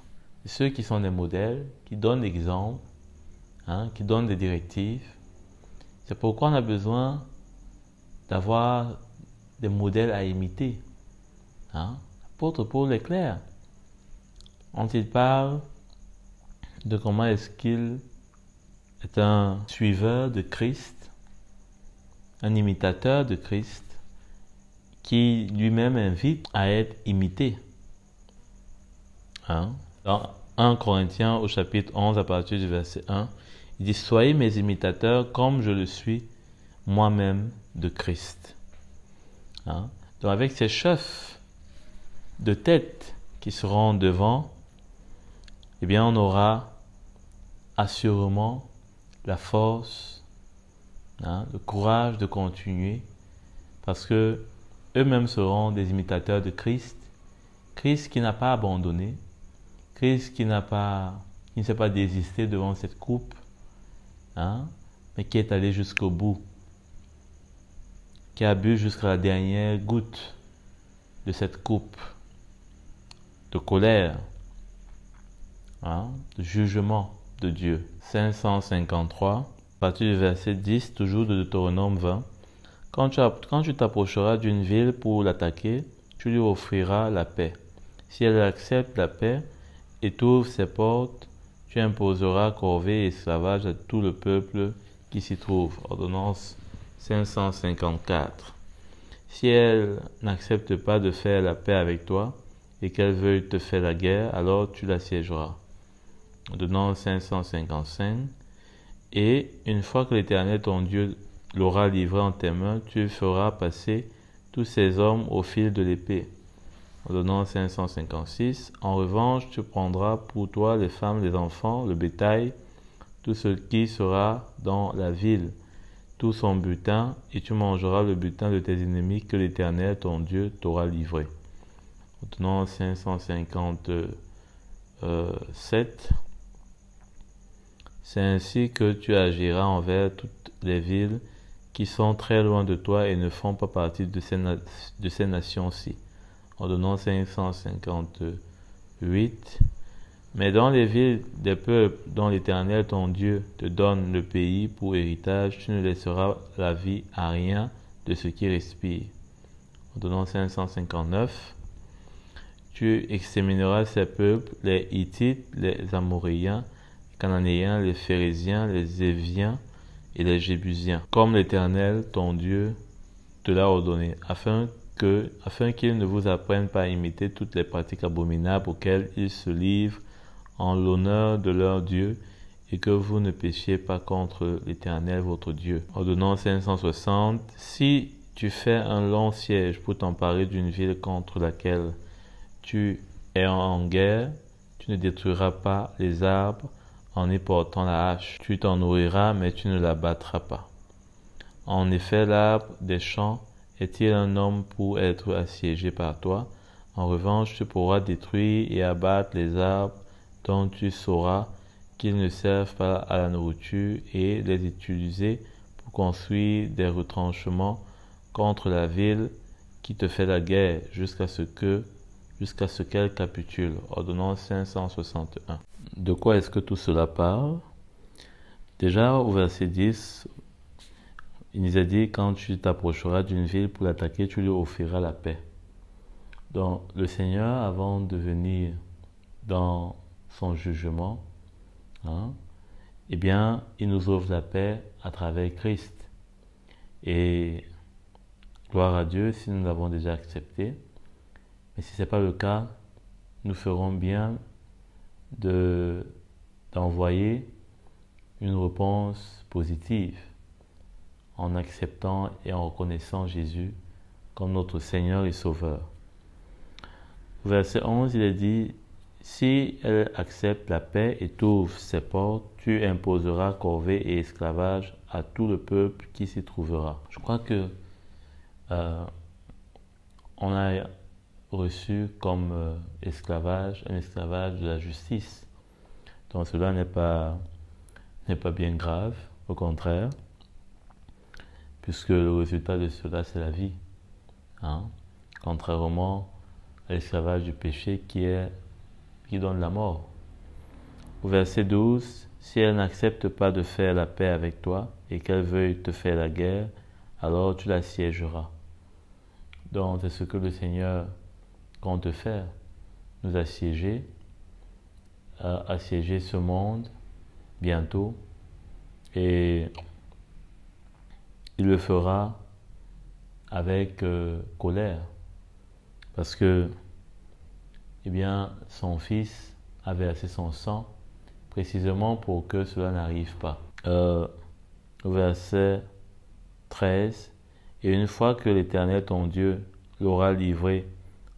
ceux qui sont des modèles, qui donnent l'exemple, qui donnent des directives. C'est pourquoi on a besoin d'avoir des modèles à imiter. L'apôtre Paul est clair. Quand il parle de comment est-ce qu'il est un suiveur de Christ, un imitateur de Christ, qui lui-même invite à être imité. Dans 1 Corinthiens au chapitre 11 à partir du verset 1, il dit « Soyez mes imitateurs comme je le suis moi-même de Christ. » Donc avec ces chefs de tête qui seront devant, eh bien on aura assurément la force, le courage de continuer, parce que eux-mêmes seront des imitateurs de Christ. Christ qui n'a pas abandonné, Christ qui ne s'est pas désisté devant cette coupe, mais qui est allé jusqu'au bout, qui a bu jusqu'à la dernière goutte de cette coupe de colère, de jugement de Dieu. 553, à partir du verset 10, toujours de Deutéronome 20. Quand tu t'approcheras d'une ville pour l'attaquer, tu lui offriras la paix. Si elle accepte la paix et t'ouvre ses portes, tu imposeras corvée et esclavage à tout le peuple qui s'y trouve. Ordonnance 554. Si elle n'accepte pas de faire la paix avec toi et qu'elle veuille te faire la guerre, alors tu l'assiégeras. Ordonnance 555. Et une fois que l'Éternel ton Dieu l'aura livré en tes mains, tu feras passer tous ces hommes au fil de l'épée. Ordonnance 556. En revanche, tu prendras pour toi les femmes, les enfants, le bétail, tout ce qui sera dans la ville, tout son butin, et tu mangeras le butin de tes ennemis que l'Éternel ton Dieu t'aura livré. Ordonnance 557. C'est ainsi que tu agiras envers toutes les villes qui sont très loin de toi et ne font pas partie de ces nations-ci. Ordonnance 558. Mais dans les villes des peuples dont l'Éternel ton Dieu te donne le pays pour héritage, tu ne laisseras la vie à rien de ce qui respire. Ordonnance 559. Tu extermineras ces peuples, les Hittites, les Amoréens, les Cananéens, les Phérésiens, les Éviens et les Jébusiens, comme l'Éternel ton Dieu te l'a ordonné, afin qu'ils ne vous apprennent pas à imiter toutes les pratiques abominables auxquelles ils se livrent en l'honneur de leur Dieu, et que vous ne péchiez pas contre l'Éternel votre Dieu. Ordonnance 560. Si tu fais un long siège pour t'emparer d'une ville contre laquelle tu es en guerre, tu ne détruiras pas les arbres en y portant la hache. Tu t'en nourriras, mais tu ne la battras pas. En effet, l'arbre des champs est-il un homme pour être assiégé par toi? En revanche, tu pourras détruire et abattre les arbres dont tu sauras qu'ils ne servent pas à la nourriture et les utiliser pour construire des retranchements contre la ville qui te fait la guerre jusqu'à ce qu'elle capitule. Ordonnance 561. De quoi est-ce que tout cela parle? Déjà au verset 10, il nous a dit, quand tu t'approcheras d'une ville pour l'attaquer, tu lui offriras la paix. Donc le Seigneur, avant de venir dans son jugement, eh bien, il nous offre la paix à travers Christ. Et gloire à Dieu si nous l'avons déjà accepté. Mais si ce n'est pas le cas, nous ferons bien de d'envoyer une réponse positive en acceptant et en reconnaissant Jésus comme notre Seigneur et Sauveur. Au verset 11, il est dit, « Si elle accepte la paix et t'ouvre ses portes, tu imposeras corvée et esclavage à tout le peuple qui s'y trouvera. » Je crois que on a reçu comme esclavage, un esclavage de la justice. Donc cela n'est pas bien grave, au contraire, puisque le résultat de cela, c'est la vie. Contrairement à l'esclavage du péché qui donne la mort. Au verset 12, « Si elle n'accepte pas de faire la paix avec toi et qu'elle veuille te faire la guerre, alors tu l'assiégeras. » Donc c'est ce que le Seigneur compte faire, nous assiéger ce monde bientôt, et il le fera avec colère, parce que son Fils avait versé son sang précisément pour que cela n'arrive pas. Au verset 13, « Et une fois que l'Éternel ton Dieu l'aura livré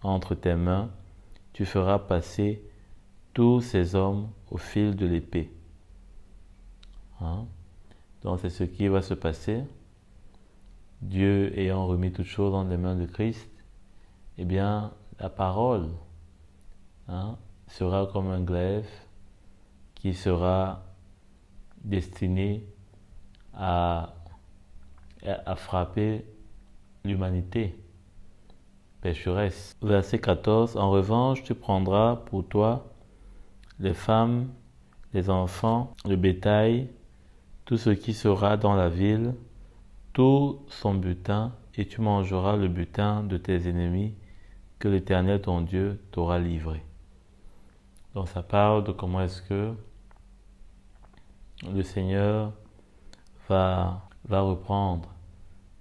entre tes mains, tu feras passer tous ces hommes au fil de l'épée. » Donc c'est ce qui va se passer. Dieu ayant remis toutes choses dans les mains de Christ, la parole sera comme un glaive qui sera destiné à frapper l'humanité pécheresse. Verset 14, « En revanche, tu prendras pour toi les femmes, les enfants, le bétail, tout ce qui sera dans la ville, tout son butin, et tu mangeras le butin de tes ennemis que l'Éternel ton Dieu t'aura livré. » Donc ça parle de comment est-ce que le Seigneur va reprendre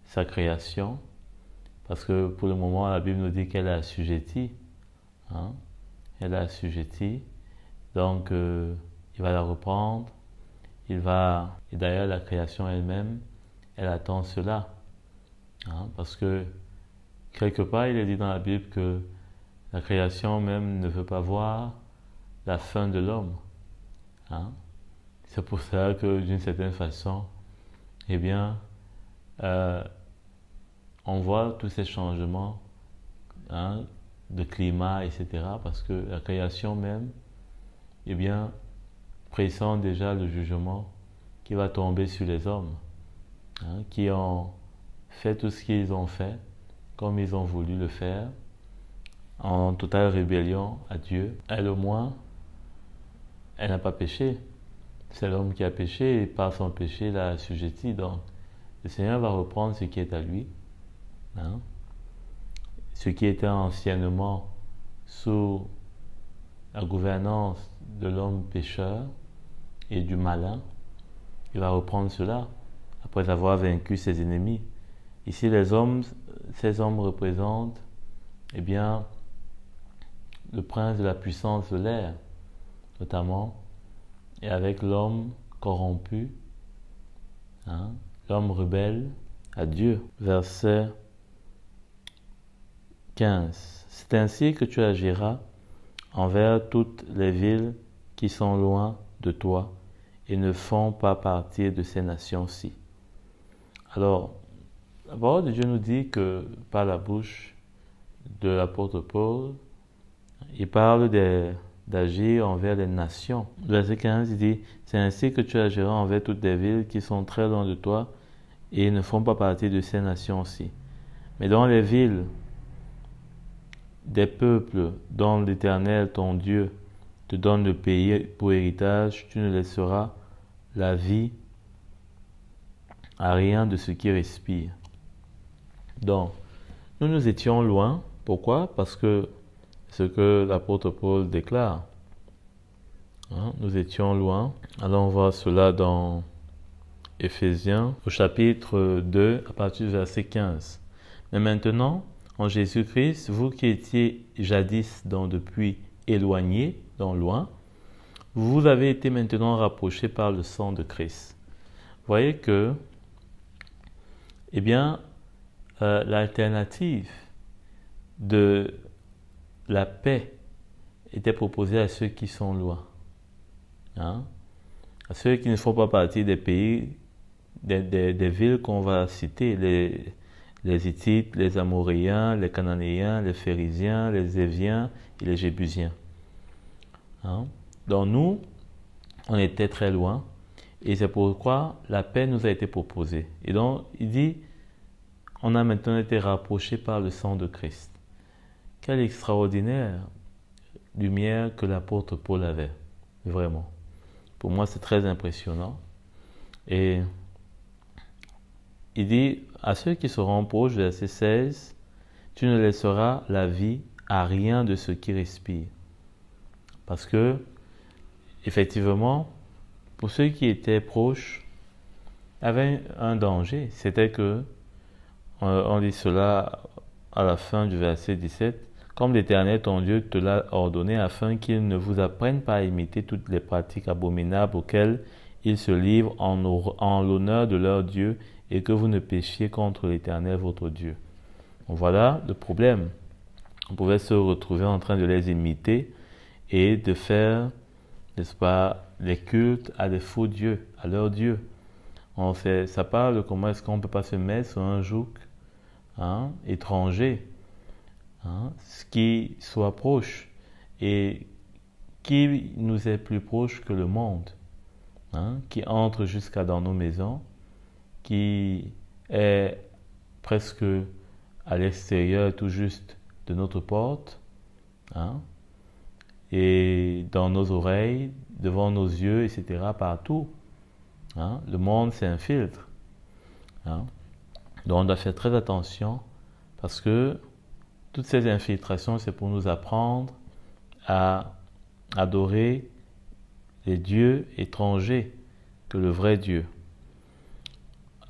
sa création, parce que pour le moment la Bible nous dit qu'elle est assujettie. Elle est assujettie, donc il va la reprendre, et d'ailleurs la création elle-même, elle attend cela, parce que quelque part il est dit dans la Bible que la création même ne veut pas voir la fin de l'homme. C'est pour cela que d'une certaine façon, on voit tous ces changements de climat, etc. Parce que la création même, pressent déjà le jugement qui va tomber sur les hommes, qui ont fait tout ce qu'ils ont fait, comme ils ont voulu le faire, en totale rébellion à Dieu. Elle au moins, elle n'a pas péché. C'est l'homme qui a péché et par son péché l'a assujetti. Donc, le Seigneur va reprendre ce qui est à lui, ce qui était anciennement sous la gouvernance de l'homme pécheur et du malin. Il va reprendre cela après avoir vaincu ses ennemis. Ici, ces hommes représentent le prince de la puissance de l'air, notamment, et avec l'homme corrompu, l'homme rebelle à Dieu. Verset 15. C'est ainsi que tu agiras envers toutes les villes qui sont loin de toi et ne font pas partie de ces nations-ci. Alors, la parole de Dieu nous dit que par la bouche de l'apôtre Paul, il parle d'agir envers les nations. Verset 15, il dit, « C'est ainsi que tu agiras envers toutes les villes qui sont très loin de toi et ne font pas partie de ces nations-ci. Mais dans les villes des peuples dont l'Éternel, ton Dieu, te donne le pays pour héritage, tu ne laisseras la vie à rien de ce qui respire. » Donc, nous étions loin. Pourquoi? Parce que ce que l'apôtre Paul déclare. Nous étions loin. Allons voir cela dans Éphésiens, au chapitre 2, à partir du verset 15. « Mais maintenant, en Jésus-Christ, vous qui étiez jadis, donc depuis éloignés, donc loin, vous avez été maintenant rapprochés par le sang de Christ. Vous voyez que, eh bien, l'alternative de la paix était proposée à ceux qui sont loin. Hein? À ceux qui ne font pas partie des pays, des villes qu'on va citer, les Hittites, les Amoréens, les Cananéens, les Phérésiens, les Éviens et les Jébusiens. Hein? Donc nous, on était très loin et c'est pourquoi la paix nous a été proposée. Et donc il dit, on a maintenant été rapprochés par le sang de Christ. Quelle extraordinaire lumière que l'apôtre Paul avait, vraiment. Pour moi, c'est très impressionnant. Et il dit à ceux qui seront proches, verset 16, tu ne laisseras la vie à rien de ce qui respire. Parce que, effectivement, pour ceux qui étaient proches, il y avait un danger. C'était que, on dit cela à la fin du verset 17, comme l'Éternel ton Dieu te l'a ordonné, afin qu'il ne vous apprenne pas à imiter toutes les pratiques abominables auxquelles ils se livrent en l'honneur de leur Dieu, et que vous ne péchiez contre l'Éternel votre Dieu. Donc voilà le problème. On pouvait se retrouver en train de les imiter et de faire, n'est-ce pas, les cultes à des faux dieux, à leurs dieux. Ça parle de comment est-ce qu'on ne peut pas se mettre sur un joug étranger, ce qui soit proche et qui nous est plus proche que le monde, qui entre jusqu'à dans nos maisons, qui est presque à l'extérieur tout juste de notre porte, et dans nos oreilles, devant nos yeux, etc., partout. Le monde, c'est un filtre. Donc on doit faire très attention parce que toutes ces infiltrations, c'est pour nous apprendre à adorer les dieux étrangers que le vrai Dieu.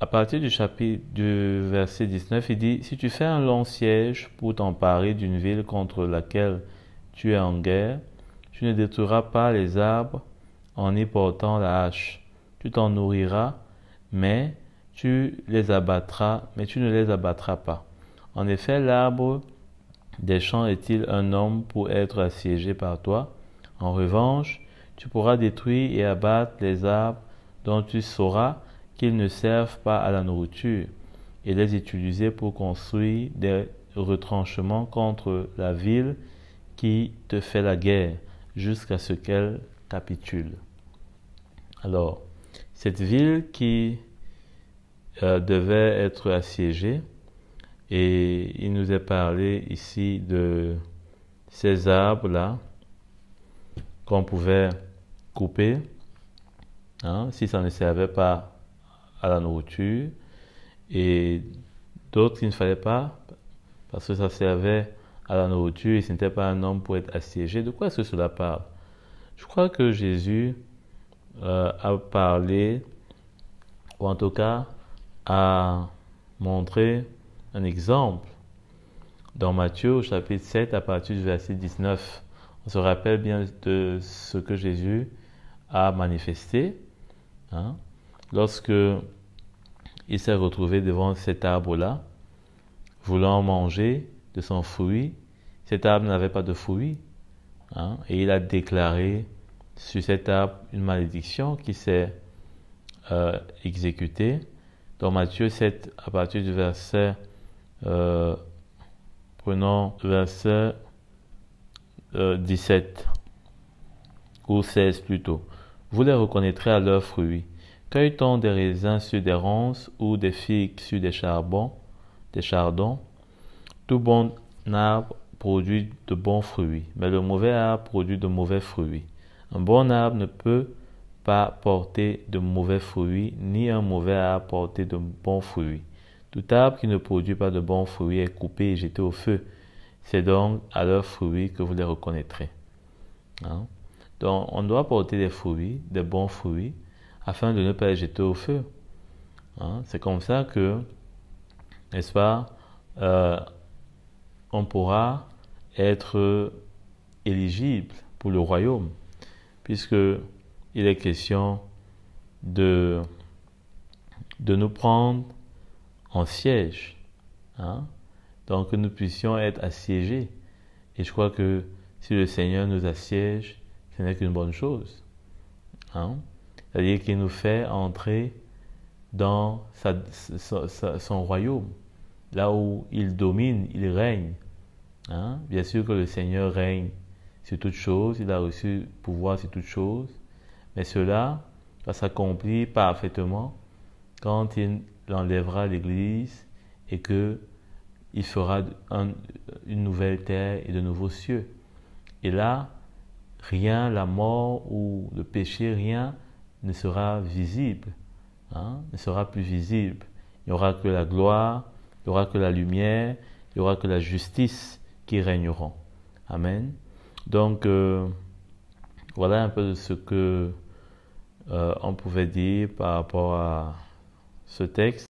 À partir du verset 19, il dit, si tu fais un long siège pour t'emparer d'une ville contre laquelle tu es en guerre, tu ne détruiras pas les arbres en y portant la hache. Tu t'en nourriras, mais tu ne les abattras pas. En effet, l'arbre des champs est-il un homme pour être assiégé par toi? En revanche, tu pourras détruire et abattre les arbres dont tu sauras qu'ils ne servent pas à la nourriture, et les utiliser pour construire des retranchements contre la ville qui te fait la guerre, jusqu'à ce qu'elle capitule. Alors, cette ville qui devait être assiégée, et il nous est parlé ici de ces arbres-là qu'on pouvait couper, si ça ne servait pas à la nourriture, et d'autres qu'il ne fallait pas parce que ça servait à la nourriture et ce n'était pas un homme pour être assiégé. De quoi est-ce que cela parle? Je crois que Jésus a parlé, ou en tout cas a montré un exemple dans Matthieu au chapitre 7 à partir du verset 19. On se rappelle bien de ce que Jésus a manifesté lorsque il s'est retrouvé devant cet arbre-là, voulant manger de son fruit. Cet arbre n'avait pas de fruit, et il a déclaré sur cet arbre une malédiction qui s'est exécutée. Dans Matthieu 7, à partir du verset, prenons verset 17, ou 16 plutôt. Vous les reconnaîtrez à leurs fruits. Cueille-t-on des raisins sur des ronces ou des figues sur des chardons? Tout bon arbre produit de bons fruits, mais le mauvais arbre produit de mauvais fruits. Un bon arbre ne peut pas porter de mauvais fruits, ni un mauvais arbre porter de bons fruits. Tout arbre qui ne produit pas de bons fruits est coupé et jeté au feu. C'est donc à leurs fruits que vous les reconnaîtrez. Donc, on doit porter des fruits, des bons fruits, afin de ne pas les jeter au feu. C'est comme ça que, n'est-ce pas, on pourra être éligible pour le royaume. puisque il est question de nous prendre en siège, hein? Donc que nous puissions être assiégés. Et je crois que si le Seigneur nous assiège, ce n'est qu'une bonne chose, hein? C'est-à-dire qu'il nous fait entrer dans son royaume, là où il domine, il règne, hein? Bien sûr que le Seigneur règne sur toutes choses, il a reçu pouvoir sur toutes choses, mais cela va s'accomplir parfaitement quand il enlèvera l'Église et que il fera une nouvelle terre et de nouveaux cieux. Et là, rien, la mort ou le péché, rien ne sera visible, hein, ne sera plus visible. Il n'y aura que la gloire, il n'y aura que la lumière, il n'y aura que la justice qui régneront. Amen. Donc, voilà un peu de ce que on pouvait dire par rapport à ce texte.